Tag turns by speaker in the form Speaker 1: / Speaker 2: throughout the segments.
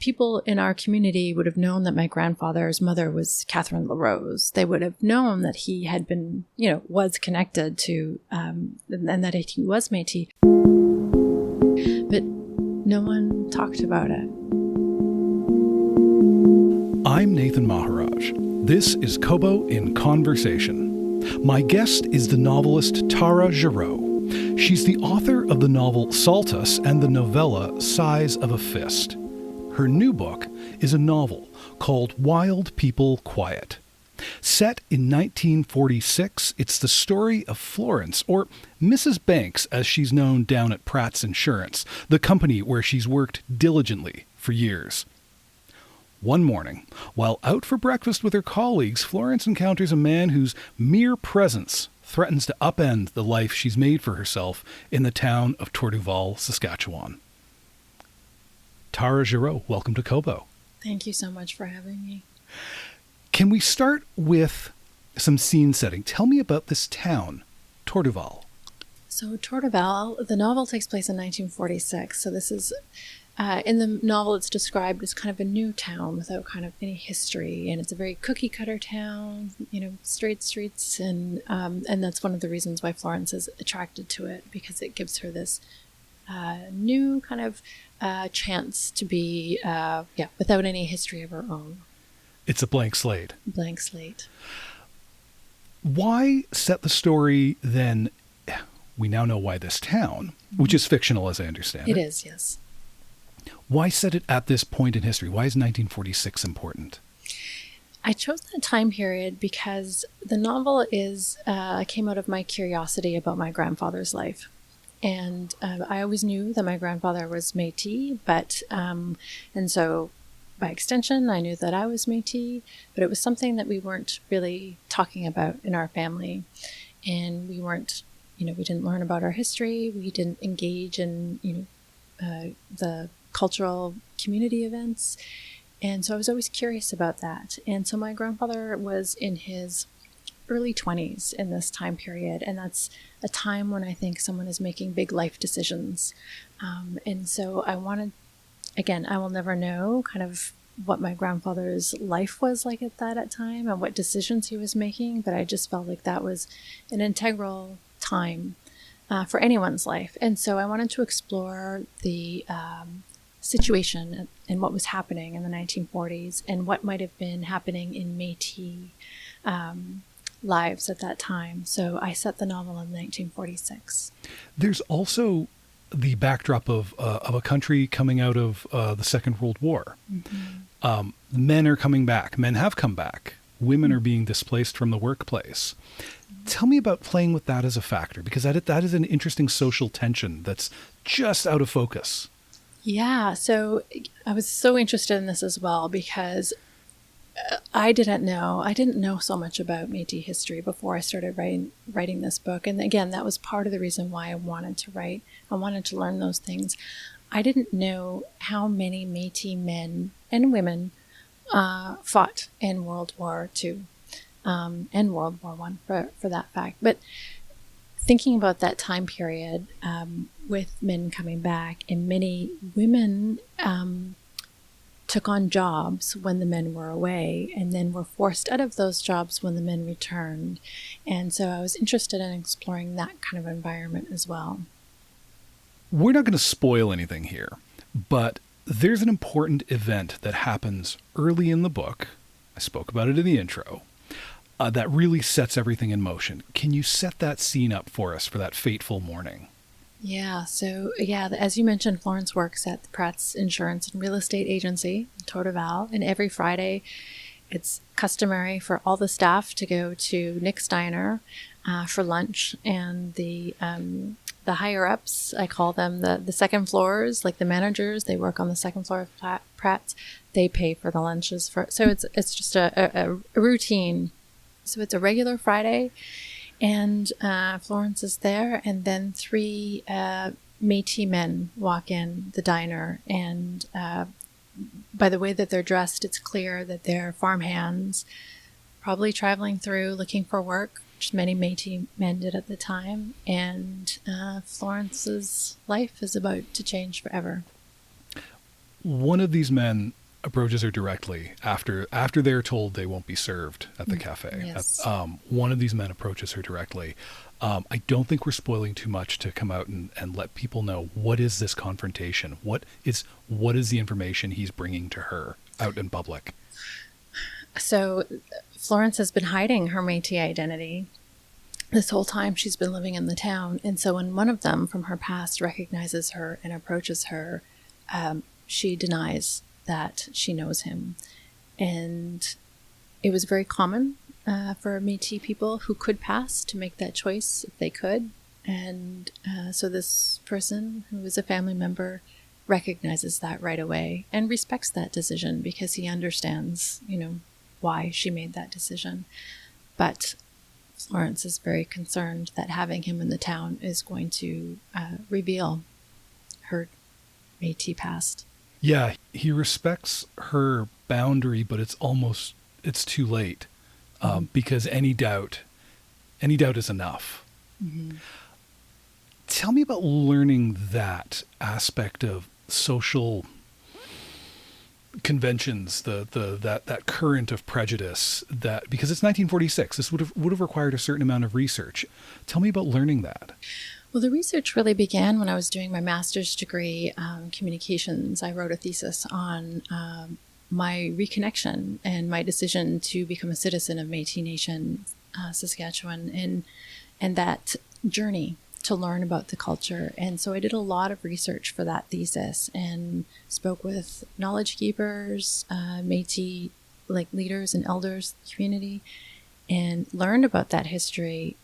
Speaker 1: people in our community would have known that my grandfather's mother was Catherine LaRose. They would have known that he had been, was connected to, and that he was Métis. But no one talked about it.
Speaker 2: I'm Nathan Maharaj. This is Kobo in Conversation. My guest is the novelist Tara Gereaux. She's the author of the novel Saltus and the novella Size of a Fist. Her new book is a novel called Wild People Quiet. Set in 1946, it's the story of Florence, or Mrs. Banks as she's known down at Pratt's Insurance, the company where she's worked diligently for years. One morning, while out for breakfast with her colleagues, Florence encounters a man whose mere presence threatens to upend the life she's made for herself in the town of Tortuval, Saskatchewan. Tara Gereaux, welcome to Kobo.
Speaker 1: Thank you so much for having me.
Speaker 2: Can we start with some scene setting? Tell me about this town, Tortuval.
Speaker 1: So Tortuval, the novel takes place in 1946. So this is, in the novel, it's described as kind of a new town without kind of any history. And it's a very cookie cutter town, straight streets. And that's one of the reasons why Florence is attracted to it, because it gives her this new kind of chance to be, without any history of her own.
Speaker 2: It's a blank slate.
Speaker 1: Blank slate.
Speaker 2: Why set the story then? We now know why this town, which is fictional as I understand it.
Speaker 1: It is, yes.
Speaker 2: Why set it at this point in history? Why is 1946 important?
Speaker 1: I chose that time period because the novel came out of my curiosity about my grandfather's life. And I always knew that my grandfather was Métis, and so by extension, I knew that I was Métis, but it was something that we weren't really talking about in our family. And we weren't, we didn't learn about our history. We didn't engage in, the cultural community events. And so I was always curious about that. And so my grandfather was in his early 20s in this time period. And that's a time when I think someone is making big life decisions. And so I wanted, again, I will never know kind of what my grandfather's life was like at that time and what decisions he was making. But I just felt like that was an integral time for anyone's life. And so I wanted to explore the situation and what was happening in the 1940s and what might have been happening in Métis lives at that time. So I set the novel in 1946.
Speaker 2: There's also the backdrop of a country coming out of the Second World War. Mm-hmm. Men are coming back. Men have come back. Women are being displaced from the workplace. Tell me about playing with that as a factor, because that is an interesting social tension that's just out of focus.
Speaker 1: Yeah, so I was so interested in this as well because I didn't know so much about Métis history before I started writing this book. And again, that was part of the reason why I wanted to write. I wanted to learn those things. I didn't know how many Métis men and women fought in World War II and World War I for that fact. But thinking about that time period with men coming back and many women took on jobs when the men were away and then were forced out of those jobs when the men returned. And so I was interested in exploring that kind of environment as well.
Speaker 2: We're not going to spoil anything here, but there's an important event that happens early in the book. I spoke about it in the intro. That really sets everything in motion. Can you set that scene up for us for that fateful morning?
Speaker 1: Yeah. So, as you mentioned, Florence works at the Pratt's Insurance and Real Estate Agency in Tortuval. And every Friday, it's customary for all the staff to go to Nick's Diner for lunch. And the higher-ups, I call them the second floors, like the managers, they work on the second floor of Pratt's. They pay for the lunches. So it's just a routine. So it's a regular Friday. And Florence is there, and then 3 Métis men walk in the diner. And by the way that they're dressed, it's clear that they're farmhands, probably traveling through looking for work, which many Métis men did at the time. And Florence's life is about to change forever.
Speaker 2: One of these men approaches her directly after they're told they won't be served at the cafe.
Speaker 1: Yes.
Speaker 2: One of these men approaches her directly. I don't think we're spoiling too much to come out and let people know what is this confrontation. What is the information he's bringing to her out in public?
Speaker 1: So Florence has been hiding her Métis identity this whole time she's been living in the town. And so when one of them from her past recognizes her and approaches her, she denies that she knows him. And it was very common for Métis people who could pass to make that choice if they could. And so this person, who is a family member, recognizes that right away and respects that decision because he understands, why she made that decision. But Florence is very concerned that having him in the town is going to reveal her Métis past.
Speaker 2: Yeah, he respects her boundary, but it's too late because any doubt is enough.
Speaker 1: Mm-hmm.
Speaker 2: Tell me about learning that aspect of social conventions, that current of prejudice, that because it's 1946, this would have required a certain amount of research. Tell me about learning that.
Speaker 1: Well, the research really began when I was doing my master's degree, communications. I wrote a thesis on my reconnection and my decision to become a citizen of Métis Nation, Saskatchewan, and that journey to learn about the culture. And so I did a lot of research for that thesis and spoke with knowledge keepers, Métis leaders and elders in the community, and learned about that history,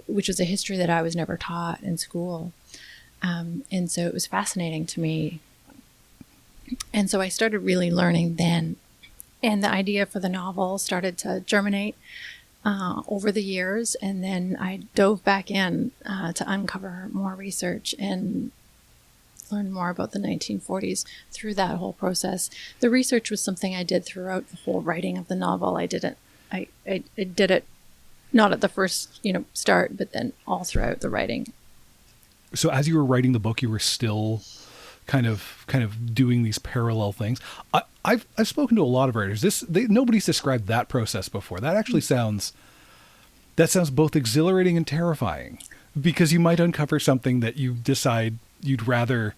Speaker 1: which was a history that I was never taught in school. And so it was fascinating to me. And so I started really learning then. And the idea for the novel started to germinate over the years. And then I dove back in to uncover more research and learn more about the 1940s through that whole process. The research was something I did throughout the whole writing of the novel. I did it not at the first, start, but then all throughout the writing.
Speaker 2: So as you were writing the book, you were still kind of doing these parallel things. I've spoken to a lot of writers. Nobody's described that process before. That actually sounds both exhilarating and terrifying, because you might uncover something that you decide you'd rather,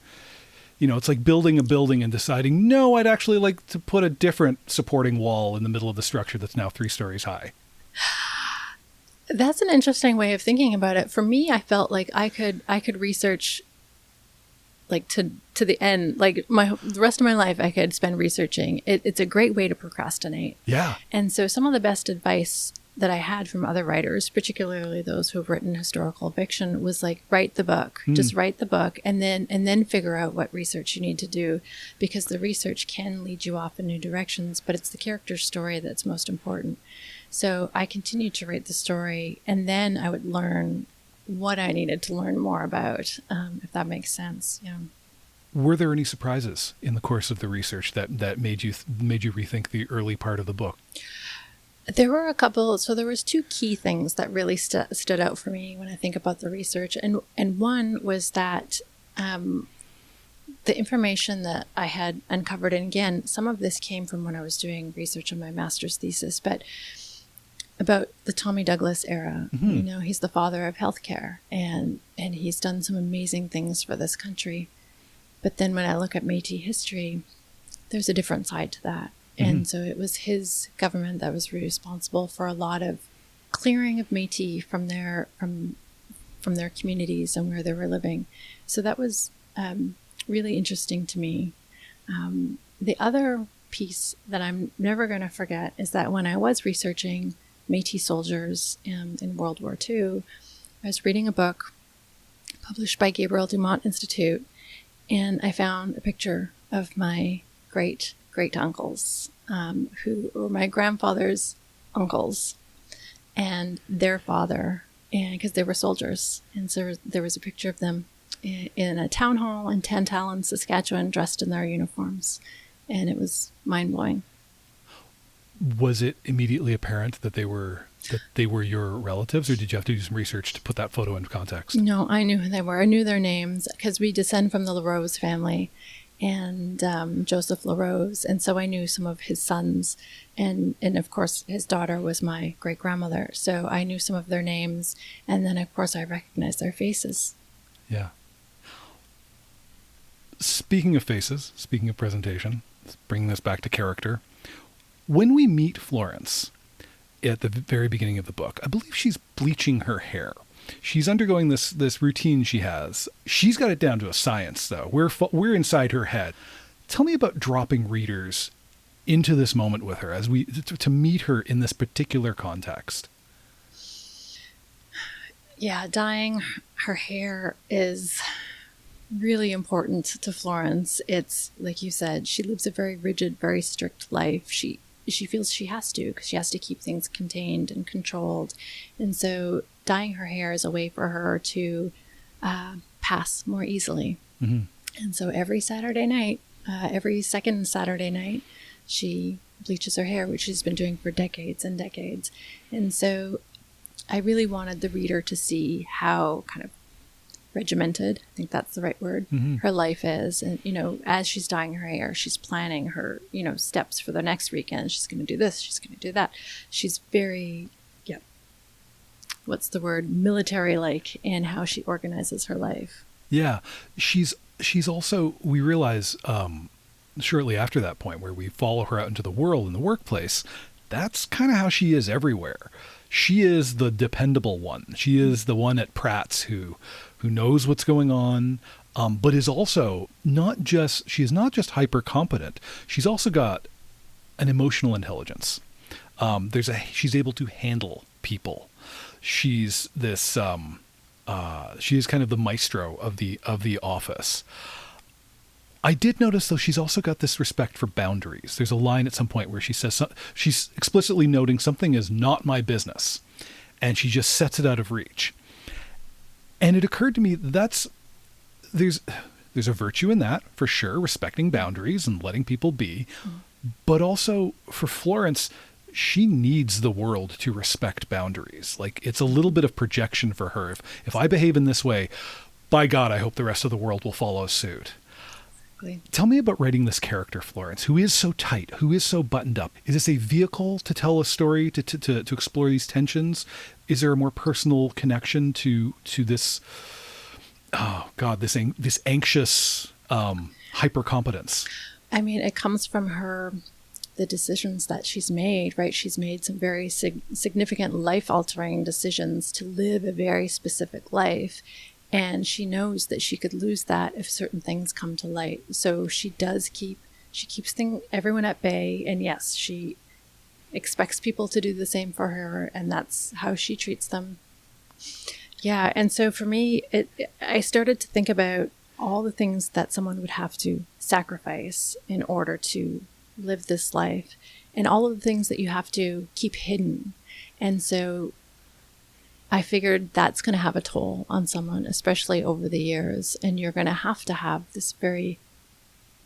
Speaker 2: it's like building a building and deciding, no, I'd actually like to put a different supporting wall in the middle of the structure that's now 3 stories high.
Speaker 1: That's an interesting way of thinking about it. For me, I felt like I could research to the end, the rest of my life I could spend researching. It's a great way to procrastinate.
Speaker 2: Yeah.
Speaker 1: And so some of the best advice that I had from other writers, particularly those who have written historical fiction, was write the book. Just write the book and then figure out what research you need to do, because the research can lead you off in new directions, but it's the character's story that's most important. So I continued to write the story, and then I would learn what I needed to learn more about, if that makes sense. Yeah.
Speaker 2: Were there any surprises in the course of the research that made you rethink the early part of the book?
Speaker 1: There were a couple. So there was 2 key things that really stood out for me when I think about the research, and one was that the information that I had uncovered, and again, some of this came from when I was doing research on my master's thesis, but about the Tommy Douglas era.
Speaker 2: Mm-hmm.
Speaker 1: He's the father of healthcare, and he's done some amazing things for this country. But then when I look at Métis history, there's a different side to that. Mm-hmm. And so it was his government that was responsible for a lot of clearing of Métis from their communities and where they were living. So that was really interesting to me. The other piece that I'm never going to forget is that when I was researching Métis soldiers in World War II, I was reading a book published by Gabriel Dumont Institute, and I found a picture of my great-uncles, who were my grandfather's uncles, and their father, and because they were soldiers. And so there was a picture of them in a town hall in Tantallon, Saskatchewan, dressed in their uniforms, and it was mind-blowing.
Speaker 2: Was it immediately apparent that they were your relatives, or did you have to do some research to put that photo into context?
Speaker 1: No, I knew who they were. I knew their names because we descend from the LaRose family, and Joseph LaRose. And so I knew some of his sons. And of course, his daughter was my great-grandmother. So I knew some of their names. And then, of course, I recognized their faces.
Speaker 2: Yeah. Speaking of faces, speaking of presentation, bringing this back to character, when we meet Florence at the very beginning of the book, I believe she's bleaching her hair. She's undergoing this routine she has. She's got it down to a science, though. We're inside her head. Tell me about dropping readers into this moment with her as we to meet her in this particular context.
Speaker 1: Yeah, dyeing her hair is really important to Florence. It's like you said, she lives a very rigid, very strict life. She feels she has to, because she has to keep things contained and controlled. And so dyeing her hair is a way for her to pass more easily. Mm-hmm. And so every Saturday night, every second Saturday night, she bleaches her hair, which she's been doing for decades and decades. And so I really wanted the reader to see how kind of regimented, I think that's the right word, her life is. And, as she's dyeing her hair, she's planning her, steps for the next weekend. She's going to do this. She's going to do that. She's very, what's the word? Military-like in how she organizes her life.
Speaker 2: Yeah. She's also, we realize shortly after that point where we follow her out into the world in the workplace, that's kind of how she is everywhere. She is the dependable one. She is the one at Pratt's who knows what's going on, but is also she is not just hyper competent. She's also got an emotional intelligence. She's able to handle people. She's this, she is kind of the maestro of the office. I did notice, though, she's also got this respect for boundaries. There's a line at some point where she says, she's explicitly noting something is not my business, and she just sets it out of reach. And it occurred to me there's a virtue in that, for sure, respecting boundaries and letting people be. But also, for Florence, she needs the world to respect boundaries. Like, it's a little bit of projection for her. If I behave in this way, by God, I hope the rest of the world will follow suit. Tell me about writing this character, Florence, who is so tight, who is so buttoned up. Is this a vehicle to tell a story, to explore these tensions? Is there a more personal connection to this, oh God, this anxious hypercompetence?
Speaker 1: I mean, it comes from the decisions that she's made, right? She's made some very significant life-altering decisions to live a very specific life. And she knows that she could lose that if certain things come to light. So she keeps everyone at bay. And yes, she expects people to do the same for her. And that's how she treats them. Yeah. And so for me, I started to think about all the things that someone would have to sacrifice in order to live this life, and all of the things that you have to keep hidden. And so I figured that's going to have a toll on someone, especially over the years. And you're going to have this very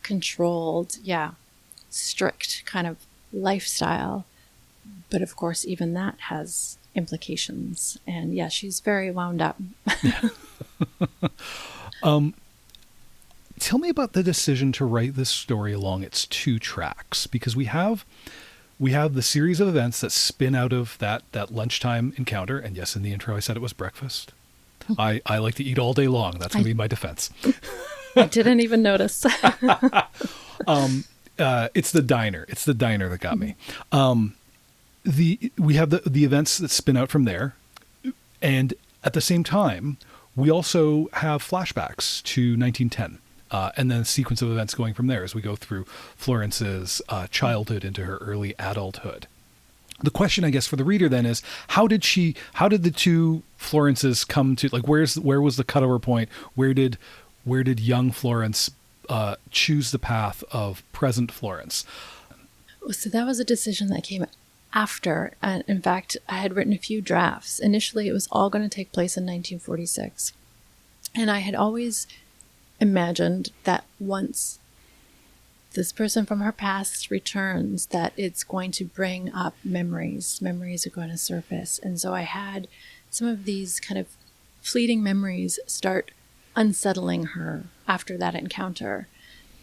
Speaker 1: controlled, strict kind of lifestyle. But of course, even that has implications. And she's very wound up.
Speaker 2: Tell me about the decision to write this story along its two tracks, because we have the series of events that spin out of that lunchtime encounter. And yes, in the intro, I said it was breakfast. I like to eat all day long. That's going to be my defense.
Speaker 1: I didn't even notice.
Speaker 2: It's the diner. It's the diner that got me. We have the events that spin out from there. And at the same time, we also have flashbacks to 1910. And then a sequence of events going from there as we go through Florence's childhood into her early adulthood. The question, I guess, for the reader then is, how did the two Florences come to, like, where was the cutover point? Where did young Florence choose the path of present Florence?
Speaker 1: So that was a decision that came after. And in fact, I had written a few drafts. Initially, it was all going to take place in 1946. And I had always imagined that once this person from her past returns, that it's going to bring up memories are going to surface. And so I had some of these kind of fleeting memories start unsettling her after that encounter.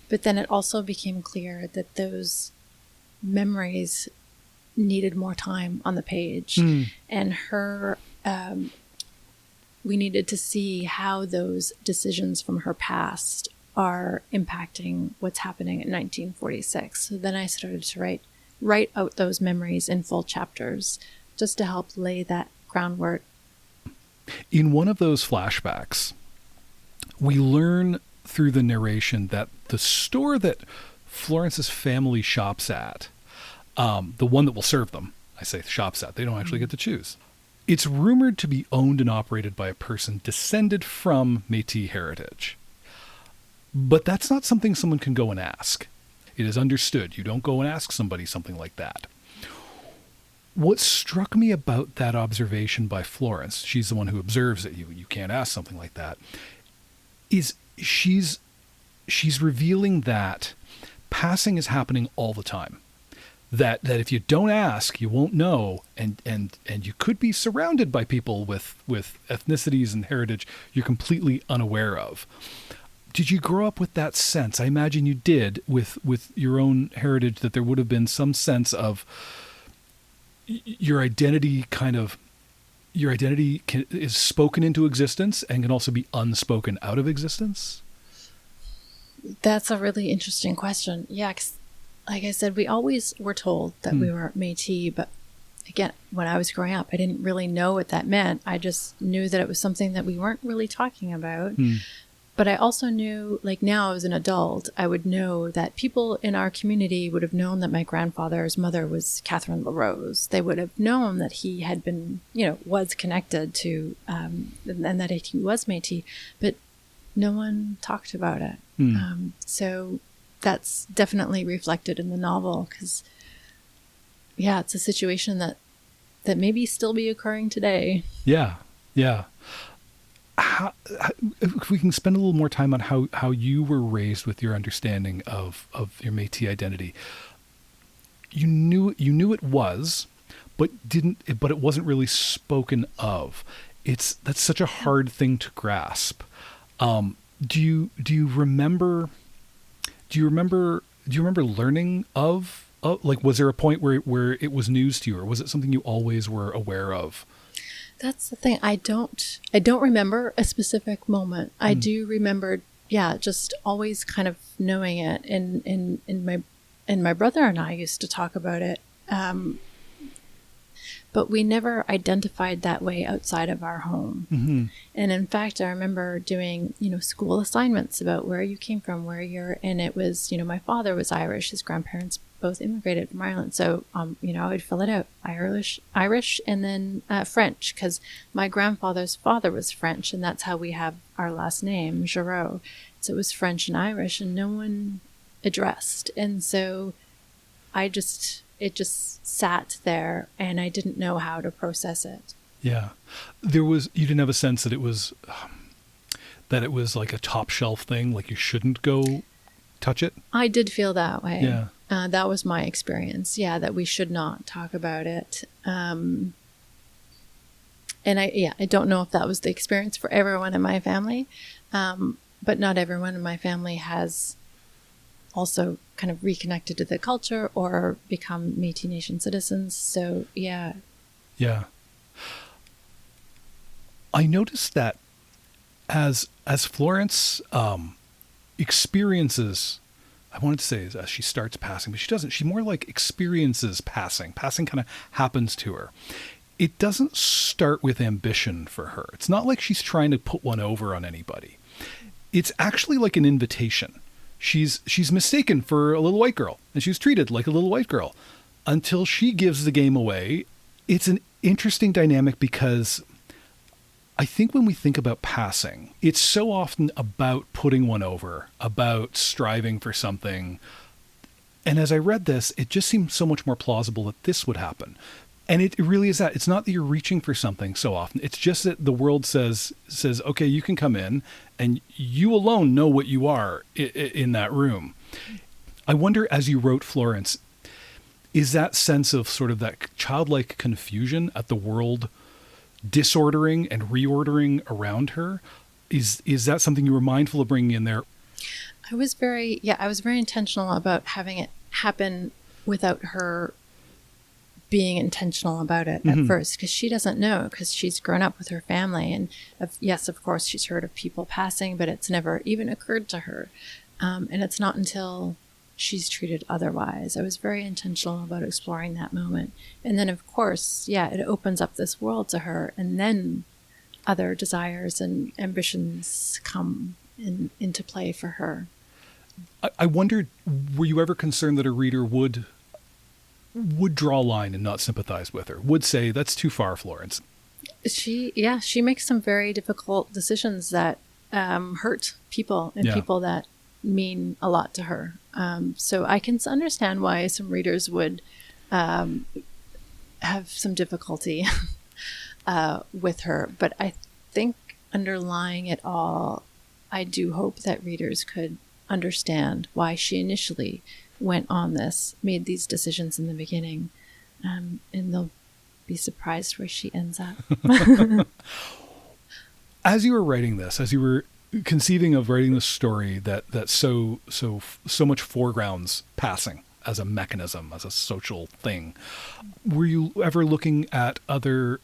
Speaker 1: But then it also became clear that those memories needed more time on the page. And we needed to see how those decisions from her past are impacting what's happening in 1946. So then I started to write out those memories in full chapters just to help lay that groundwork.
Speaker 2: In one of those flashbacks, we learn through the narration that the store that Florence's family shops at, the one that will serve them, I say shops at, they don't actually get to choose. It's rumored to be owned and operated by a person descended from Métis heritage. But that's not something someone can go and ask. It is understood. You don't go and ask somebody something like that. What struck me about that observation by Florence, she's the one who observes it, you can't ask something like that, is she's revealing that passing is happening all the time. That if you don't ask, you won't know, and you could be surrounded by people with ethnicities and heritage you're completely unaware of. Did you grow up with that sense? I imagine you did with your own heritage, that there would have been some sense of your identity is spoken into existence and can also be unspoken out of existence?
Speaker 1: That's a really interesting question. Yeah, 'cause like I said, we always were told that we were Métis, but again, when I was growing up, I didn't really know what that meant. I just knew that it was something that we weren't really talking about. But I also knew, like now as an adult, I would know that people in our community would have known that my grandfather's mother was Catherine LaRose. They would have known that he had been, was connected to, and that he was Métis, but no one talked about it. So that's definitely reflected in the novel because, yeah, it's a situation that maybe still be occurring today.
Speaker 2: Yeah. If we can spend a little more time on how you were raised with your understanding of your Métis identity. You knew it was, but it wasn't really spoken of. That's such a hard thing to grasp. Do you remember learning of like, was there a point where it was news to you, or was it something you always were aware of?
Speaker 1: That's the thing. I don't remember a specific moment. I do remember, just always kind of knowing it. And my brother and I used to talk about it. But we never identified that way outside of our home. And in fact, I remember doing, school assignments about where you came from, and it was, my father was Irish. His grandparents both immigrated from Ireland. So, I would fill it out, Irish, and then French, because my grandfather's father was French, and that's how we have our last name, Gereaux. So it was French and Irish, and no one addressed. And so it just sat there, and I didn't know how to process it. Yeah.
Speaker 2: You didn't have a sense that it was like a top shelf thing, like you shouldn't go touch it?
Speaker 1: I did feel that way.
Speaker 2: Yeah.
Speaker 1: That was my experience. Yeah, that we should not talk about it. And I don't know if that was the experience for everyone in my family, but not everyone in my family has also kind of reconnected to the culture or become Métis Nation citizens. So, yeah.
Speaker 2: Yeah. I noticed that as Florence experiences, I wanted to say as she starts passing, but she doesn't. She more like experiences passing. Passing kind of happens to her. It doesn't start with ambition for her. It's not like she's trying to put one over on anybody. It's actually like an invitation. She's mistaken for a little white girl, and she's treated like a little white girl until she gives the game away. It's an interesting dynamic because I think when we think about passing, it's so often about putting one over, about striving for something. And as I read this, it just seemed so much more plausible that this would happen. And it really is that. It's not that you're reaching for something so often. It's just that the world says, okay, you can come in and you alone know what you are in that room. I wonder, as you wrote Florence, is that sense of sort of that childlike confusion at the world disordering and reordering around her, is that something you were mindful of bringing in there?
Speaker 1: I was very intentional about having it happen without her being intentional about it at first, because she doesn't know, because she's grown up with her family. And yes, of course, she's heard of people passing, but it's never even occurred to her. And it's not until she's treated otherwise. I was very intentional about exploring that moment. And then, of course, it opens up this world to her. And then other desires and ambitions come into play for her.
Speaker 2: I wondered, were you ever concerned that a reader would draw a line and not sympathize with her, would say, that's too far, Florence?
Speaker 1: She makes some very difficult decisions that hurt people and people that mean a lot to her. So I can understand why some readers would have some difficulty with her. But I think underlying it all, I do hope that readers could understand why she initially went on this, made these decisions in the beginning, and they'll be surprised where she ends up.
Speaker 2: As you were writing this, as you were conceiving of writing this story that so much foregrounds passing as a mechanism, as a social thing, were you ever looking at other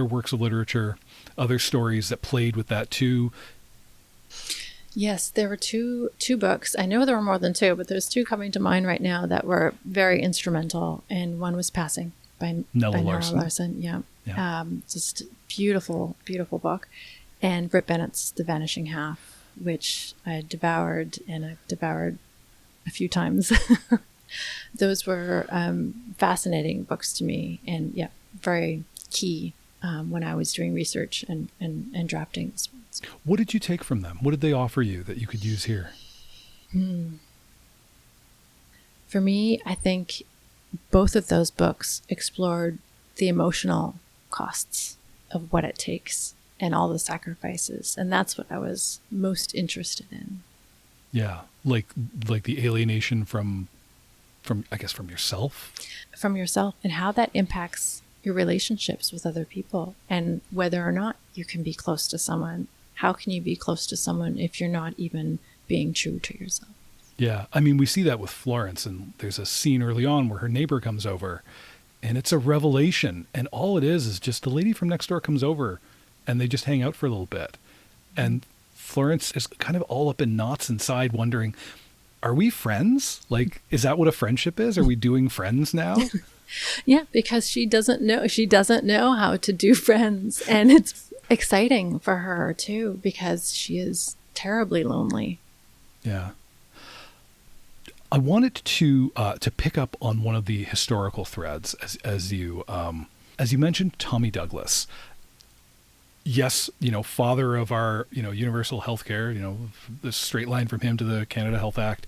Speaker 2: works of literature, other stories that played with that too?
Speaker 1: Yes, there were two books. I know there were more than two, but there's two coming to mind right now that were very instrumental. And one was Passing by Nella Larsen. Yeah. Just beautiful, beautiful book. And Britt Bennett's The Vanishing Half, which I devoured, and I've devoured a few times. Those were fascinating books to me, and very key when I was doing research and drafting this.
Speaker 2: What did you take from them? What did they offer you that you could use here?
Speaker 1: For me, I think both of those books explored the emotional costs of what it takes and all the sacrifices. And that's what I was most interested in. Yeah.
Speaker 2: Like the alienation from I guess from yourself?
Speaker 1: From yourself, and how that impacts your relationships with other people, and whether or not you can be close to someone. How can you be close to someone if you're not even being true to yourself?
Speaker 2: Yeah. I mean, we see that with Florence, and there's a scene early on where her neighbor comes over, and it's a revelation. And all it is just the lady from next door comes over, and they just hang out for a little bit. And Florence is kind of all up in knots inside, wondering, are we friends? Like, is that what a friendship is? Are we doing friends now?
Speaker 1: Yeah, because she doesn't know how to do friends. And it's exciting for her too, because she is terribly lonely.
Speaker 2: Yeah. I wanted to pick up on one of the historical threads as you mentioned Tommy Douglas. Yes, father of our, universal healthcare, the straight line from him to the Canada Health Act.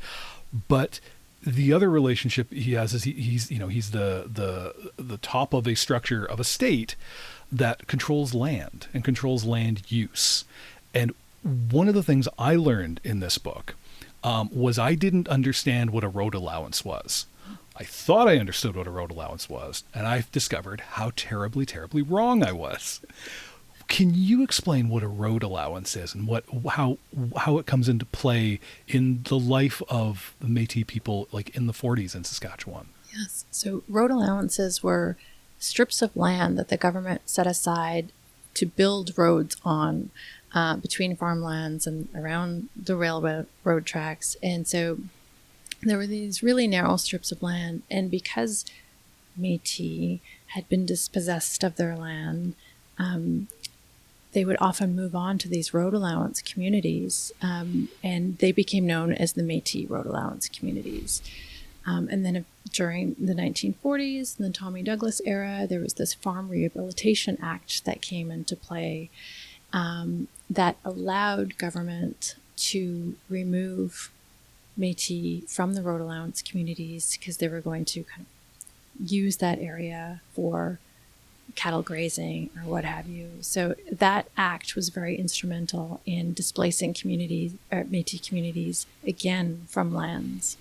Speaker 2: But the other relationship he has is he's the top of a structure of a state that controls land and controls land use. And one of the things I learned in this book was I didn't understand what a road allowance was. I thought I understood what a road allowance was, and I've discovered how terribly, terribly wrong I was. Can you explain what a road allowance is and how it comes into play in the life of the Métis people, like in the 40s in Saskatchewan?
Speaker 1: Yes. So road allowances were strips of land that the government set aside to build roads on between farmlands and around the railroad tracks. And so there were these really narrow strips of land. And because Métis had been dispossessed of their land, they would often move on to these road allowance communities, and they became known as the Métis road allowance communities. And then during the 1940s, in the Tommy Douglas era, there was this Farm Rehabilitation Act that came into play that allowed government to remove Métis from the road allowance communities because they were going to kind of use that area for cattle grazing or what have you. So that act was very instrumental in displacing Métis communities again from lands.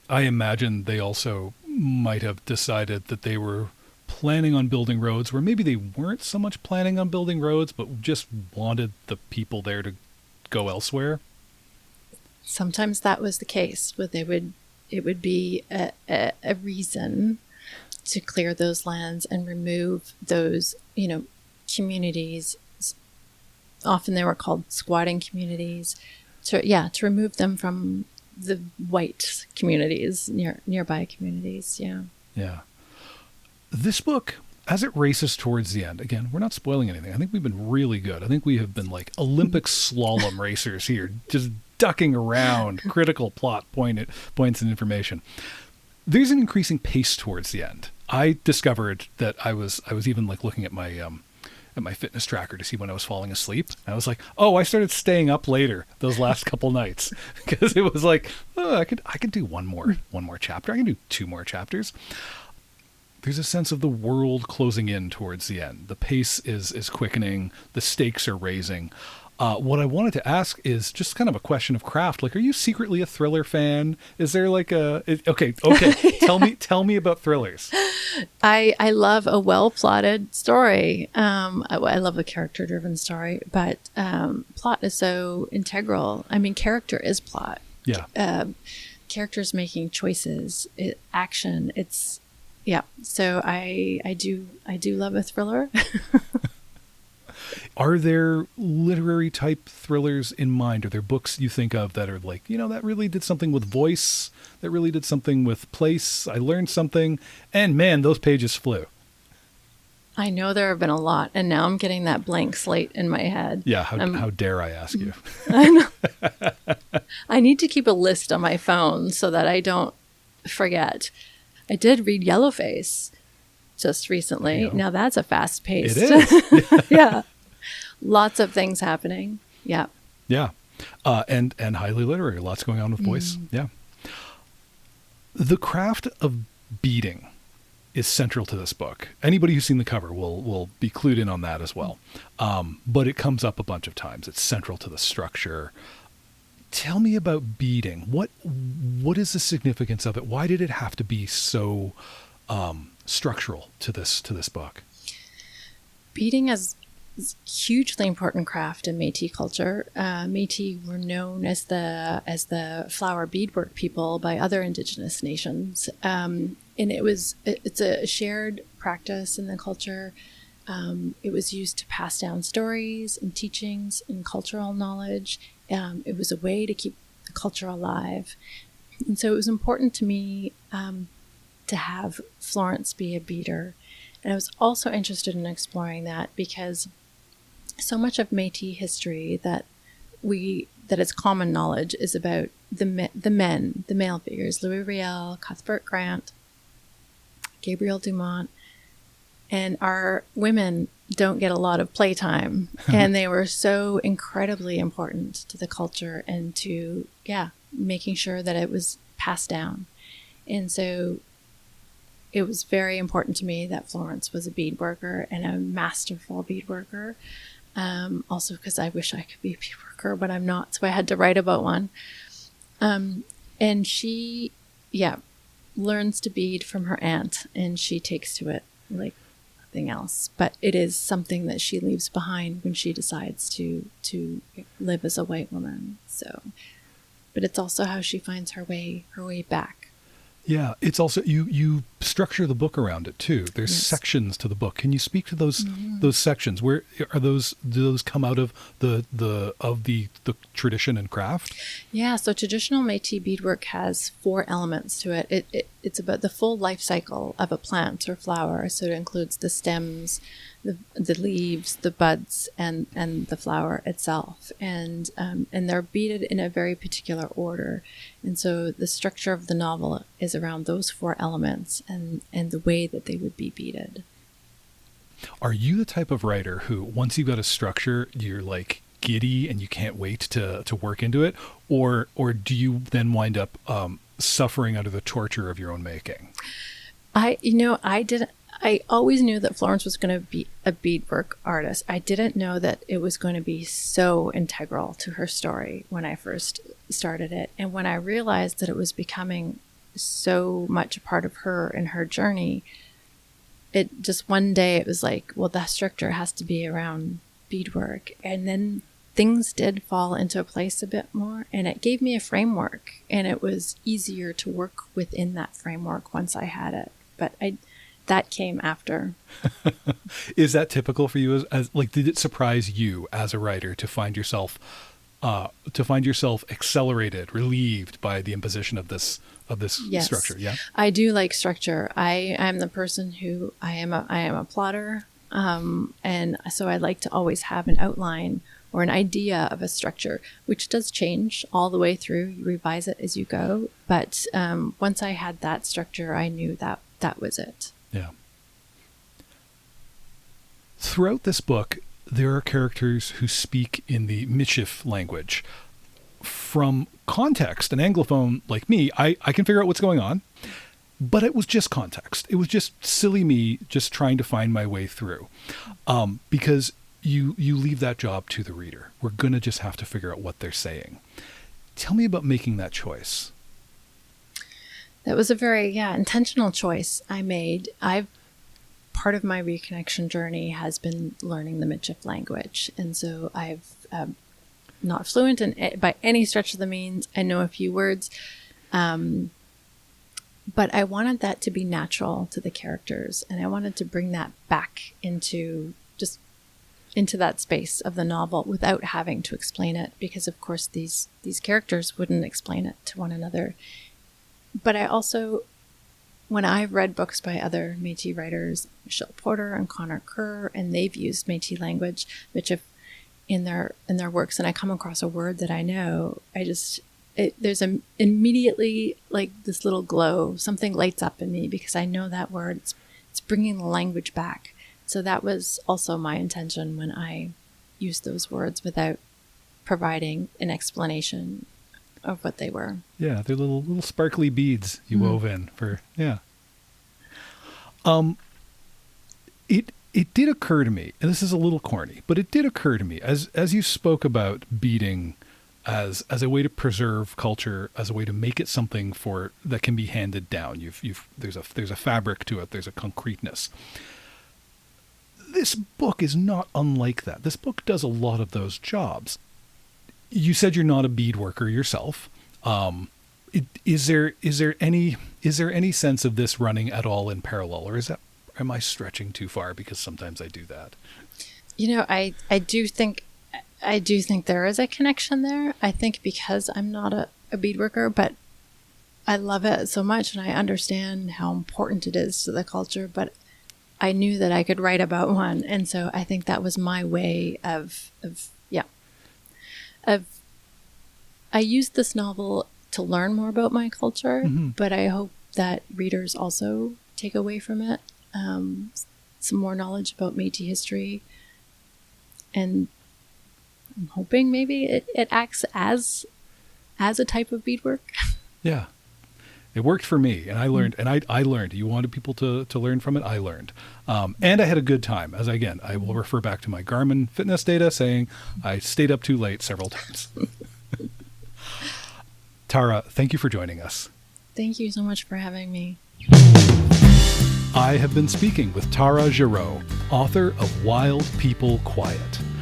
Speaker 2: I imagine they also might have decided that they were planning on building roads where maybe they weren't so much planning on building roads, but just wanted the people there to go elsewhere.
Speaker 1: Sometimes that was the case, but it would be a reason to clear those lands and remove those, communities. Often they were called squatting communities, to remove them from the white communities, nearby communities. Yeah.
Speaker 2: Yeah. This book, as it races towards the end, again, we're not spoiling anything. I think we've been really good. I think we have been like Olympic slalom racers here, just ducking around critical plot points and information. There's an increasing pace towards the end. I discovered that I was even like looking at my fitness tracker to see when I was falling asleep. I was like, oh, I started staying up later those last couple nights because it was like, oh, I could do one more chapter. I can do 2 more chapters. There's a sense of the world closing in towards the end. The pace is quickening. The stakes are raising. What I wanted to ask is just kind of a question of craft. Like, are you secretly a thriller fan? Is there like okay. Tell me about thrillers.
Speaker 1: I love a well-plotted story. I love a character-driven story, but plot is so integral. I mean, character is plot.
Speaker 2: Yeah.
Speaker 1: Characters making choices, action. Yeah. So I do love a thriller.
Speaker 2: Are there literary type thrillers in mind? Are there books you think of that are like, that really did something with voice, that really did something with place? I learned something, and man, those pages flew.
Speaker 1: I know there have been a lot, and now I'm getting that blank slate in my head.
Speaker 2: Yeah, how dare I ask you?
Speaker 1: I know. I need to keep a list on my phone so that I don't forget. I did read Yellowface just recently. Now that's a fast pace.
Speaker 2: It is.
Speaker 1: Yeah. Lots of things happening. Yeah.
Speaker 2: Yeah. And highly literary. Lots going on with voice. Yeah. The craft of beating is central to this book. Anybody who's seen the cover will be clued in on that as well. But it comes up a bunch of times. It's central to the structure. Tell me about beating. What is the significance of it? Why did it have to be so structural to this book?
Speaker 1: Beating is hugely important craft in Métis culture. Métis were known as the flower beadwork people by other Indigenous nations, and it's a shared practice in the culture. It was used to pass down stories and teachings and cultural knowledge. It was a way to keep the culture alive, and so it was important to me to have Florence be a beater. And I was also interested in exploring that because so much of Métis history that is common knowledge is about the male figures, Louis Riel, Cuthbert Grant, Gabriel Dumont, and our women don't get a lot of playtime. And they were so incredibly important to the culture and to, making sure that it was passed down. And so it was very important to me that Florence was a beadworker and a masterful beadworker. Also because I wish I could be a beadworker, but I'm not. So I had to write about one. And she, learns to bead from her aunt, and she takes to it like nothing else. But it is something that she leaves behind when she decides to live as a white woman. So, but it's also how she finds her way back.
Speaker 2: Yeah, it's also you structure the book around it too. There's sections to the book. Can you speak to those sections? Where are those? Do those come out of the tradition and craft? Yeah,
Speaker 1: so traditional Métis beadwork has 4 elements to it. It's about the full life cycle of a plant or flower. So it includes the stems, the leaves, the buds, and the flower itself, and they're beaded in a very particular order. And so the structure of the novel is around those 4 elements and the way that they would be beaded.
Speaker 2: Are you the type of writer who, once you've got a structure, you're like giddy and you can't wait to work into it, or do you then wind up suffering under the torture of your own making? I always knew that Florence was going to be a beadwork artist. I didn't know that it was going to be so integral to her story when I first started it. And when I realized that it was becoming so much a part of her and her journey, it just one day it was like, well, the structure has to be around beadwork. And then
Speaker 1: things did fall into place a bit more, and it gave me a framework, and it was easier to work within that framework once I had it. But that came after.
Speaker 2: Is that typical for you? As like, did it surprise you as a writer to find yourself accelerated, relieved by the imposition of this
Speaker 1: Yes.
Speaker 2: structure? Yeah,
Speaker 1: I do like structure. I am the person who I am a plotter, and so I like to always have an outline or an idea of a structure, which does change all the way through. You revise it as you go, but once I had that structure, I knew that was it.
Speaker 2: yeah. Throughout this book, there are characters who speak in the Michif language. From context, an Anglophone like me, I can figure out what's going on, but it was just context. It was just silly me just trying to find my way through, because you leave that job to the reader. We're going to just have to figure out what they're saying. Tell me about making that choice.
Speaker 1: That was a very, intentional choice I made. Part of my reconnection journey has been learning the Michif language. And so I've not fluent in it by any stretch of the means. I know a few words. But I wanted that to be natural to the characters. And I wanted to bring that back into that space of the novel without having to explain it. Because, of course, these characters wouldn't explain it to one another. But I also, when I've read books by other Métis writers, Michelle Porter and Connor Kerr, and they've used Métis language, Michif, in their works, and I come across a word that I know, there's immediately like this little glow, something lights up in me because I know that word. It's bringing the language back. So that was also my intention when I used those words without providing an explanation of what they were.
Speaker 2: Yeah, they're little sparkly beads you wove in for, yeah. It did occur to me, and this is a little corny, but it did occur to me as you spoke about beading as a way to preserve culture, as a way to make it something that can be handed down. There's a fabric to it. There's a concreteness. This book is not unlike that. This book does a lot of those jobs. You said you're not a bead worker yourself. Is there any sense of this running at all in parallel, or am I stretching too far? Because sometimes I do that.
Speaker 1: I do think there is a connection there. I think because I'm not a bead worker, but I love it so much and I understand how important it is to the culture, but I knew that I could write about one. And so I think that was my way I used this novel to learn more about my culture, but I hope that readers also take away from it some more knowledge about Métis history. And I'm hoping maybe it acts as a type of beadwork.
Speaker 2: Yeah. It worked for me, and I learned, I learned. You wanted people to learn from it, I learned. And I had a good time. I will refer back to my Garmin fitness data saying I stayed up too late several times. Tara, thank you for joining us.
Speaker 1: Thank you so much for having me.
Speaker 2: I have been speaking with Tara Gereaux, author of Wild People Quiet.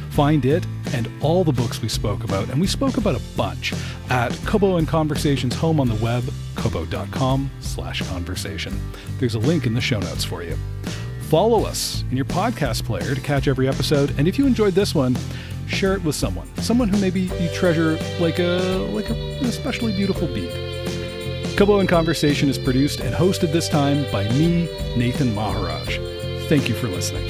Speaker 2: Find it and all the books we spoke about, and we spoke about a bunch, at Kobo and Conversation's home on the web, kobo.com/conversation. There's a link in the show notes for you. Follow us in your podcast player to catch every episode, and if you enjoyed this one, share it with someone who maybe you treasure like an especially beautiful bead. Kobo and Conversation is produced and hosted this time by me, Nathan Maharaj. Thank you for listening.